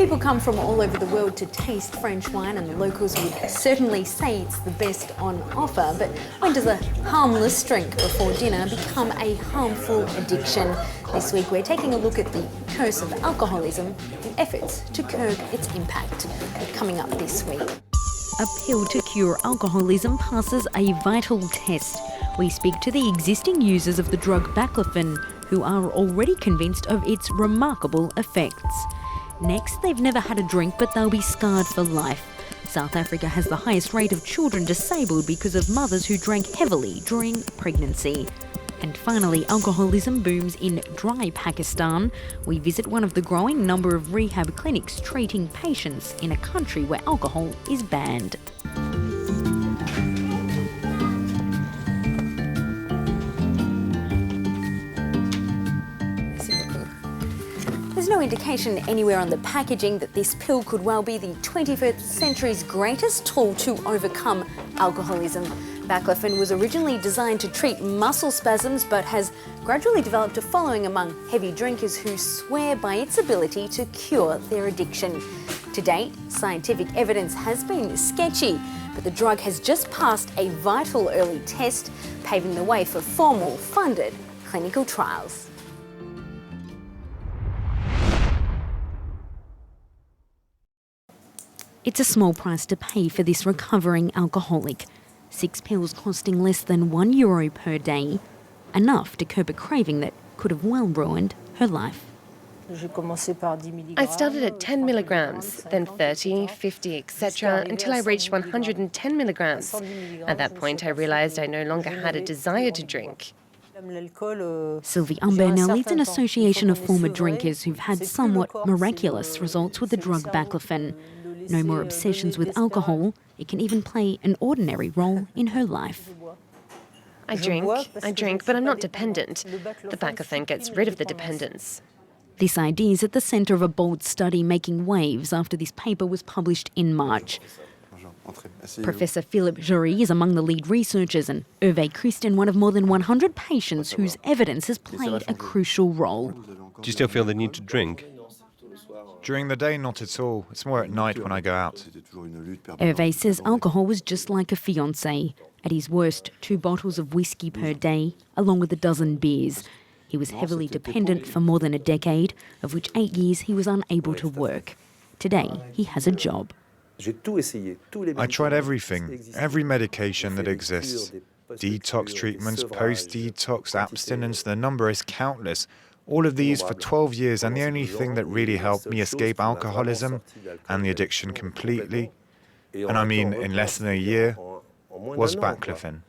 People come from all over the world to taste French wine, and the locals would certainly say it's the best on offer. But when does a harmless drink before dinner become a harmful addiction? This week we're taking a look at the curse of alcoholism and efforts to curb its impact. Coming up this week. A pill to cure alcoholism passes a vital test. We speak to the existing users of the drug baclofen, who are already convinced of its remarkable effects. Next, they've never had a drink, but they'll be scarred for life. South Africa has the highest rate of children disabled because of mothers who drank heavily during pregnancy. And finally, alcoholism booms in dry Pakistan. We visit one of the growing number of rehab clinics treating patients in a country where alcohol is banned. There's no indication anywhere on the packaging that this pill could well be the 21st century's greatest tool to overcome alcoholism. Baclofen was originally designed to treat muscle spasms, but has gradually developed a following among heavy drinkers who swear by its ability to cure their addiction. To date, scientific evidence has been sketchy, but the drug has just passed a vital early test, paving the way for formal, funded clinical trials. It's a small price to pay for this recovering alcoholic. 6 pills costing less than €1 per day. Enough to curb a craving that could have well ruined her life. I started at 10 milligrams, then 30, 50, etc., until I reached 110 milligrams. At that point, I realized I no longer had a desire to drink. Sylvie Umbernel leads an association of former drinkers who've had somewhat miraculous results with the drug baclofen. No more obsessions with alcohol. It can even play an ordinary role in her life. I drink, but I'm not dependent. The baclofen gets rid of the dependence. This idea is at the centre of a bold study making waves after this paper was published in March. Professor Philippe Jury is among the lead researchers, and Hervé Christen one of more than 100 patients whose evidence has played a crucial role. Do you still feel the need to drink? During the day, not at all. It's more at night when I go out. Hervé says alcohol was just like a fiancé. At his worst, 2 bottles of whiskey per day, along with a dozen beers. He was heavily dependent for more than a decade, of which 8 years he was unable to work. Today, he has a job. I tried everything, every medication that exists. Detox treatments, post-detox, abstinence, the number is countless. All of these for 12 years, and the only thing that really helped me escape alcoholism and the addiction completely, and I mean in less than a year, was baclofen.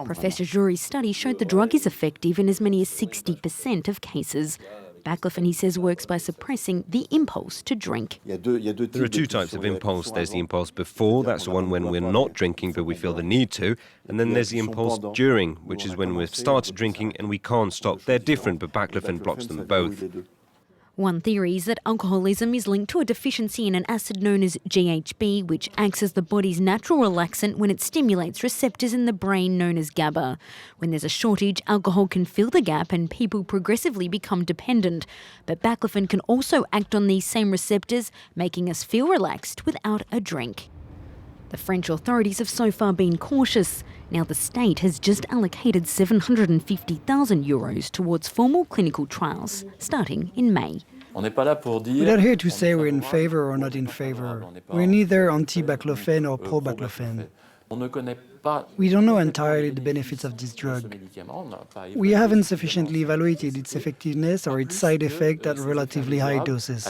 Professor Jury's study showed the drug is effective in as many as 60% of cases. Baclofen, he says, works by suppressing the impulse to drink. There are 2 types of impulse. There's the impulse before, that's the one when we're not drinking but we feel the need to. And then there's the impulse during, which is when we've started drinking and we can't stop. They're different, but baclofen blocks them both. One theory is that alcoholism is linked to a deficiency in an acid known as GHB, which acts as the body's natural relaxant when it stimulates receptors in the brain known as GABA. When there's a shortage, alcohol can fill the gap and people progressively become dependent. But baclofen can also act on these same receptors, making us feel relaxed without a drink. The French authorities have so far been cautious. Now the state has just allocated €750,000 towards formal clinical trials, starting in May. We're not here to say we're in favor or not in favor. We're neither anti-baclofen or pro-baclofen. We don't know entirely the benefits of this drug. We haven't sufficiently evaluated its effectiveness or its side effect at relatively high doses.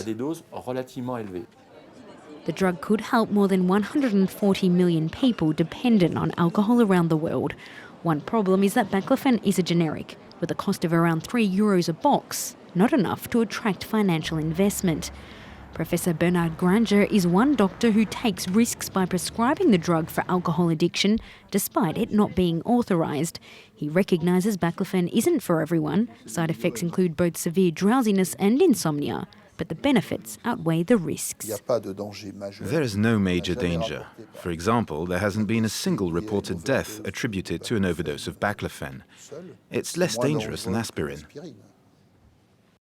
The drug could help more than 140 million people dependent on alcohol around the world. One problem is that baclofen is a generic, with a cost of around €3 a box, not enough to attract financial investment. Professor Bernard Granger is one doctor who takes risks by prescribing the drug for alcohol addiction, despite it not being authorised. He recognises baclofen isn't for everyone. Side effects include both severe drowsiness and insomnia, but the benefits outweigh the risks. There is no major danger. For example, there hasn't been a single reported death attributed to an overdose of baclofen. It's less dangerous than aspirin.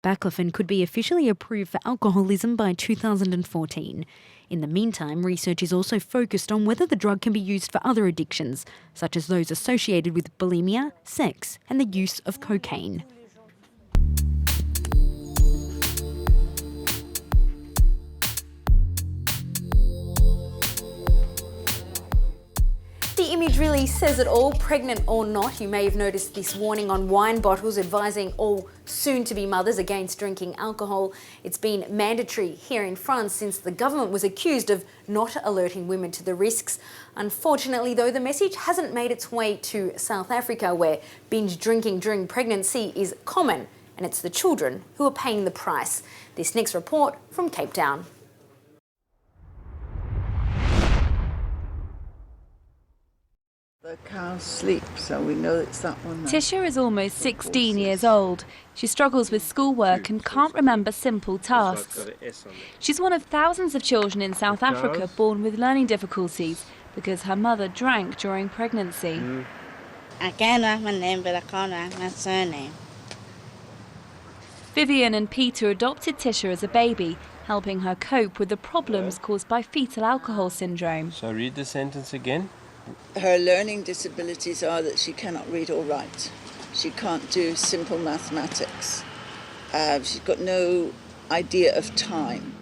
Baclofen could be officially approved for alcoholism by 2014. In the meantime, research is also focused on whether the drug can be used for other addictions, such as those associated with bulimia, sex, and the use of cocaine. The image really says it all, pregnant or not. You may have noticed this warning on wine bottles advising all soon-to-be mothers against drinking alcohol. It's been mandatory here in France since the government was accused of not alerting women to the risks. Unfortunately, though, the message hasn't made its way to South Africa, where binge drinking during pregnancy is common, and it's the children who are paying the price. This next report from Cape Town. The cow sleeps, so we know it's that one. Tisha is almost 16 years old. She struggles with schoolwork and can't remember simple tasks. She's one of thousands of children in South Africa born with learning difficulties because her mother drank during pregnancy. I can write my name, but I can't write my surname. Vivian and Peter adopted Tisha as a baby, helping her cope with the problems caused by fetal alcohol syndrome. So read the sentence again. Her learning disabilities are that she cannot read or write. She can't do simple mathematics. She's got no idea of time.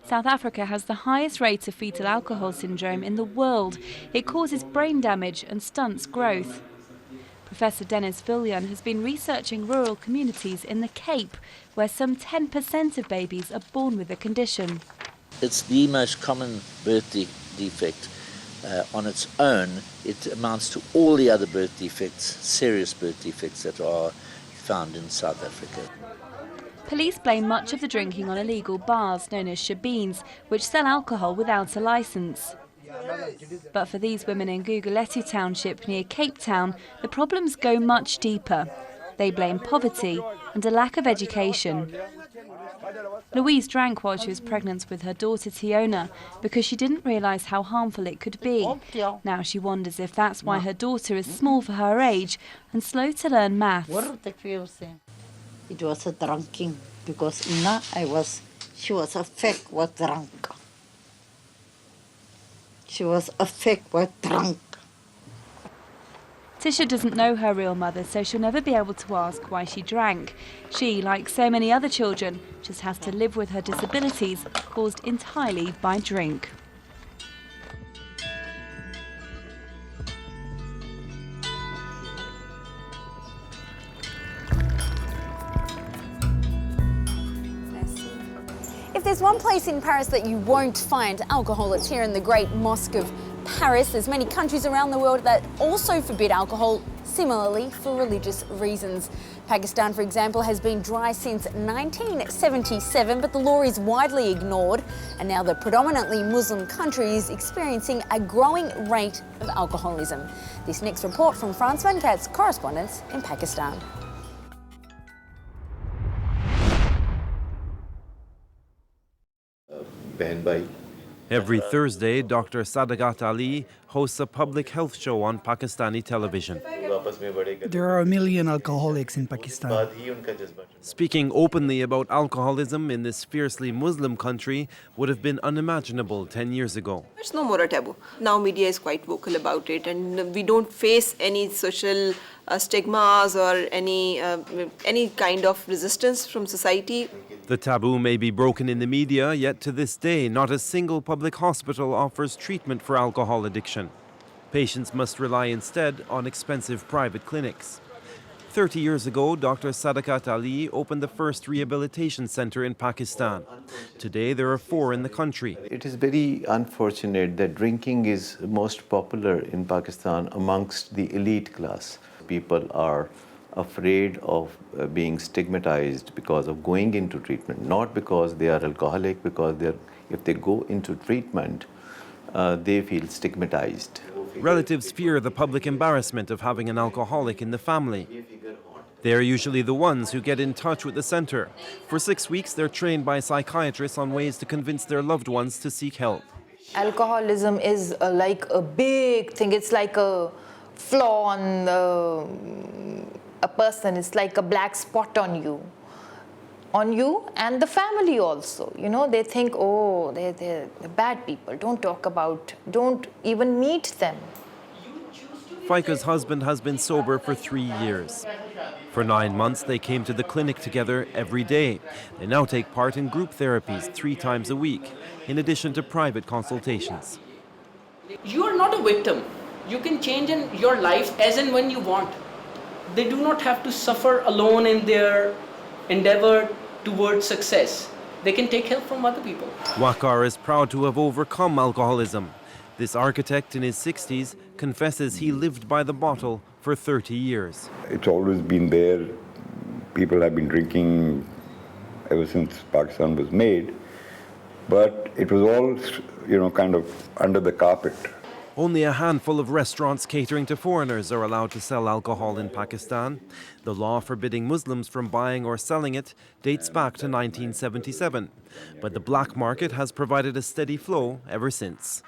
South Africa has the highest rate of fetal alcohol syndrome in the world. It causes brain damage and stunts growth. Professor Dennis Villian has been researching rural communities in the Cape, where some 10% of babies are born with the condition. It's the most common birth defect. On its own, it amounts to all the other birth defects, serious birth defects that are found in South Africa. Police blame much of the drinking on illegal bars known as shebeens, which sell alcohol without a licence. But for these women in Guguletu Township near Cape Town, the problems go much deeper. They blame poverty and a lack of education. Louise drank while she was pregnant with her daughter Tiona because she didn't realise how harmful it could be. Now she wonders if that's why her daughter is small for her age and slow to learn maths. It was a drinking because she was a fake was drunk. She was a fake was drunk. Tisha doesn't know her real mother, so she'll never be able to ask why she drank. She, like so many other children, just has to live with her disabilities caused entirely by drink. If there's one place in Paris that you won't find alcohol, it's here in the Great Mosque of Paris. There's many countries around the world that also forbid alcohol, similarly for religious reasons. Pakistan, for example, has been dry since 1977, but the law is widely ignored, and now the predominantly Muslim country is experiencing a growing rate of alcoholism. This next report from France 24's correspondents in Pakistan. Every Thursday, Dr. Sadagat Ali hosts a public health show on Pakistani television. There are 1 million alcoholics in Pakistan. Speaking openly about alcoholism in this fiercely Muslim country would have been unimaginable 10 years ago. It's no more a taboo. Now media is quite vocal about it, and we don't face any social stigmas or any kind of resistance from society. The taboo may be broken in the media, yet to this day, not a single public hospital offers treatment for alcohol addiction. Patients must rely instead on expensive private clinics. 30 years ago, Dr. Sadakat Ali opened the first rehabilitation center in Pakistan. Today, there are 4 in the country. It is very unfortunate that drinking is most popular in Pakistan amongst the elite class. People are afraid of being stigmatized because of going into treatment, not because they are alcoholic, because if they go into treatment, they feel stigmatized. Relatives fear the public embarrassment of having an alcoholic in the family. They are usually the ones who get in touch with the center. For 6 weeks, they're trained by psychiatrists on ways to convince their loved ones to seek help. Alcoholism is like a big thing. It's like a flaw on a person. It's like a black spot on you, on you and the family also. You know, they think, oh, they're bad people. Don't even meet them. Faika's husband has been sober for 3 years. For 9 months, they came to the clinic together every day. They now take part in group therapies 3 times a week, in addition to private consultations. You are not a victim. You can change your life as and when you want. They do not have to suffer alone in their endeavor towards success. They can take help from other people. Waqar is proud to have overcome alcoholism. This architect in his 60s confesses he lived by the bottle for 30 years. It's always been there. People have been drinking ever since Pakistan was made. But it was all, kind of under the carpet. Only a handful of restaurants catering to foreigners are allowed to sell alcohol in Pakistan. The law forbidding Muslims from buying or selling it dates back to 1977. But the black market has provided a steady flow ever since.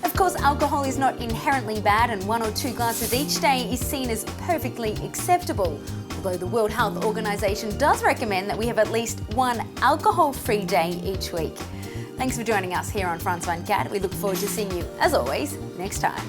Of course, alcohol is not inherently bad, and 1 or 2 glasses each day is seen as perfectly acceptable. Although the World Health Organization does recommend that we have at least 1 alcohol-free day each week. Thanks for joining us here on France 24. We look forward to seeing you, as always, next time.